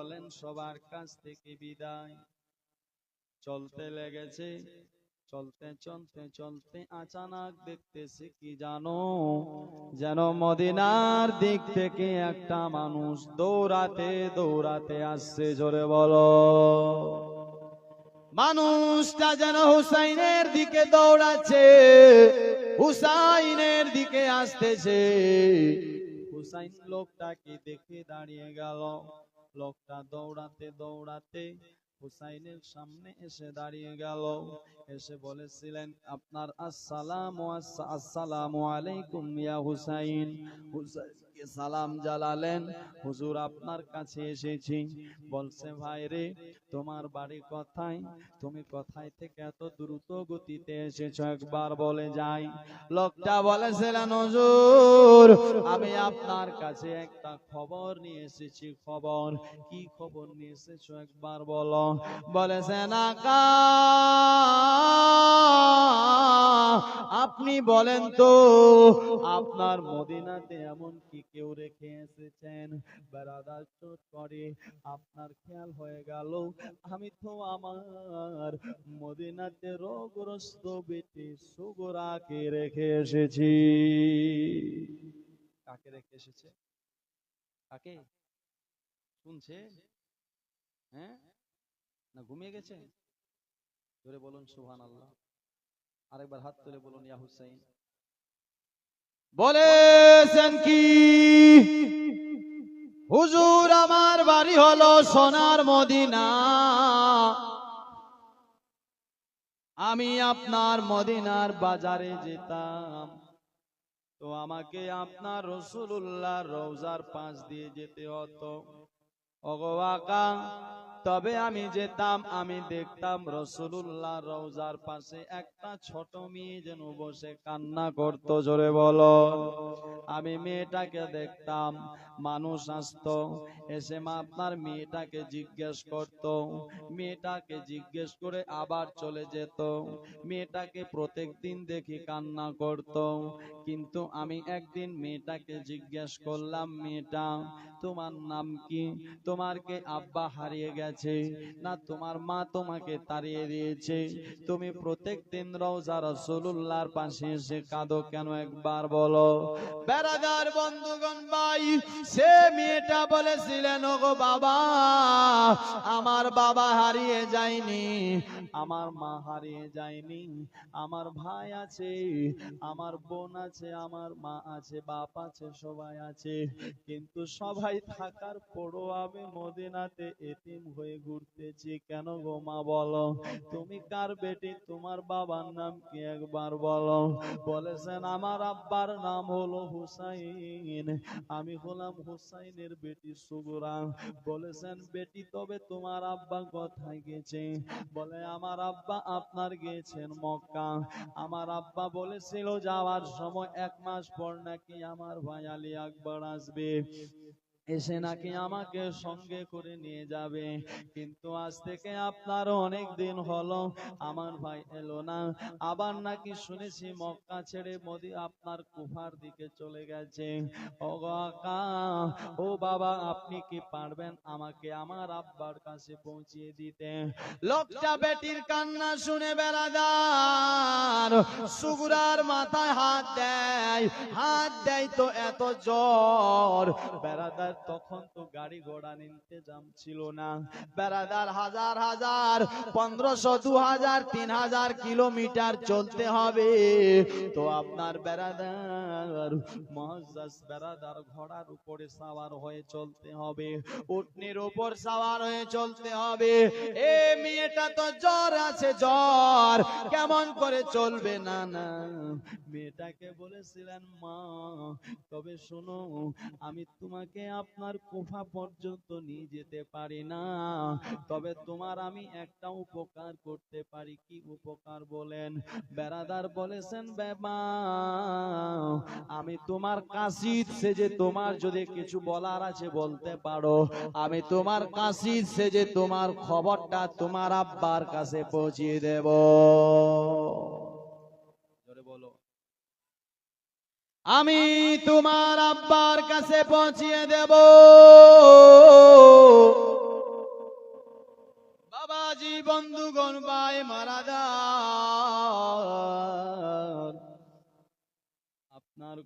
হলেন সবার কাছ থেকে বিদায়। চলতে লেগেছে, চলতে চলতে চলতে আচানক দেখতেছে কি জানো, যেন মদিনার দিক থেকে একটা মানুষ দৌড়াতে দৌড়াতে আসছে। জোরে বলো। মানুষটা যেন হুসাইনের দিকে দৌড়াচ্ছে, হুসাইনের দিকে আসতেছে। হুসাইন লোকটাকে দেখে দাঁড়িয়ে গেল। লোকটা দৌড়াতে দৌড়াতে হুসাইনের সামনে এসে দাঁড়িয়ে গেল। এসে বলেছিলেন, আপনার আসসালামু আলাইকুম ইয়া হুসাইন। হুসাইনকে সালাম জানালেন, হুজুর আপনার কাছে এসেছি। বলছে, ভাই রে, তোমার বাড়ি কোথায়? তুমি কোথায় থেকে এত দ্রুত গতিতে এসেছো, একবার বলে যাই। লোকটা বলেছিলেন, হুজুর আমি আপনার কাছে একটা খবর নিয়ে এসেছি। খবর? কি খবর নিয়ে এসেছো একবার বলো। বলেছেন, আকা আপনি বলেন তো, আপনার মদিনাতে এমন কি কেউ রেখে এসেছেন? বেরাদার চোট করে আপনার খেয়াল হয়ে গেল, আমি তো আমার মদিনাতে রোগগ্রস্ত বেটি সুগরাকে রেখে এসেছি। কাকে রেখে এসেছে? কাকে? শুনছে? হ্যাঁ না ঘুমিয়ে গেছে? ধরে বলুন সুবহানাল্লাহ। আরেকবার হাত তুলে বলুন ইয়া হুসাইন। বলেছেন কি, হুজুর আমার বাড়ি হলো সোনার মদিনা, আমি আপনার মদিনার বাজারে যেতাম, তো আমাকে আপনার রাসূলুল্লাহ রওজার পাশ দিয়ে যেতে হতো। ওগো আকা, তবে আমি যেতাম, আমি দেখতাম রাসূলুল্লাহ রওজার পাশে একটা ছোট মেয়ে যেন বসে কান্না করত। জোরে বলো। আমি মেয়েটাকে দেখতাম, মানুষ আসতো, এসে আপনার মেয়েটাকে জিজ্ঞেস করত, মেয়েটাকে জিজ্ঞেস করে আবার চলে যেত। মেয়েটাকে প্রত্যেকদিন দেখি কান্না করত, কিন্তু আমি একদিন মেয়েটাকে জিজ্ঞেস করলাম, মেয়েটা তোমার নাম কি? তোমার কে আব্বা হারিয়ে গেছে, না তোমার মা তোমাকে তাড়িয়ে দিয়েছে? তুমি প্রত্যেকদিন রওজা রাসূলুল্লাহর পাশে এসে কাঁদো কেন, একবার বলো। বেরাদার বন্ধুগণ ভাই, সে মেয়েটা বলেছিলেন, ওগো বাবা, আমার বাবা হারিয়ে যায়নি, আমার মা হারিয়ে যায়নি, আমার ভাই আছে, আমার বোন আছে, আমার মা আছে, বাপ আছে, সবাই আছে, কিন্তু সবাই থাকার পরও আমি মদিনাতে এতিম হয়ে ঘুরতেছি কেন গো মা বলো। তুমি কার বেটি, তোমার বাবার নাম কি একবার বলো। বলেছেন, আমার আব্বার নাম হলো হুসাইন, আমি হলাম হুসাইনের বেটি সুগরা। বলেছেন, বেটি তবে তোমার আব্বা কোথায় গেছে? বলে, আমার আব্বা আপনার গিয়েছেন মক্কা। আমার আব্বা বলেছিল যাওয়ার সময় 1 মাস পর নাকি আমার ভাই আলী আকবর আসবে, এসে নাকি আমাকে সঙ্গে করে নিয়ে যাবে, কিন্তু আজ থেকে আপনার অনেক দিন হলো আমার ভাই এলো না। আবার নাকি শুনেছি মক্কা ছেড়ে আপনার কুফার দিকে চলে গেছে। ও আকা, ও বাবা, আপনি কি পারবেন আমাকে আমার আব্বার কাছে পৌঁছিয়ে দিতে? লোকটা বেটির কান্না শুনে বেরাদার সুগুরার মাথায় হাত দেয়, হাত দেয় তো এত জ্বর। বেরাদার তখন তো গাড়ি ঘোড়া ইন্তেজাম ছিল না। বেরাদার হাজার হাজার 1500, 2000, 3000 কিলোমিটার চলতে হবে। তো আপনার বেরাদার মুআজ্জাজ বেরাদার ঘোড়ার উপরে সাওয়ার হয়ে চলতে হবে, উটনির উপর সাওয়ার হয়ে চলতে হবে। এ মেয়েটা তো জ্বর আছে, জ্বর, কেমন করে চলবে? না না, মেয়েটাকে বলেছিলেন, মা তবে শোনো, আমি তোমাকে আপনার কুফা পর্যন্ত নিয়ে যেতে পারি না, তবে তোমার আমি একটা উপকার করতে পারি। কি উপকার বলেন? বেরাদার বলেছেন, বাবা আমি তোমার কাসিদ সেজে, তোমার যদি কিছু বলার আছে বলতে পারো, আমি তোমার কাসিদ সেজে তোমার খবরটা তোমার আব্বার কাছে পৌঁছিয়ে দেব। জোরে বলো। আমি তোমার আব্বার কাছে পৌঁছিয়ে দেব। বাবাজি বন্ধুগণ ভাই মারা যান, আপনার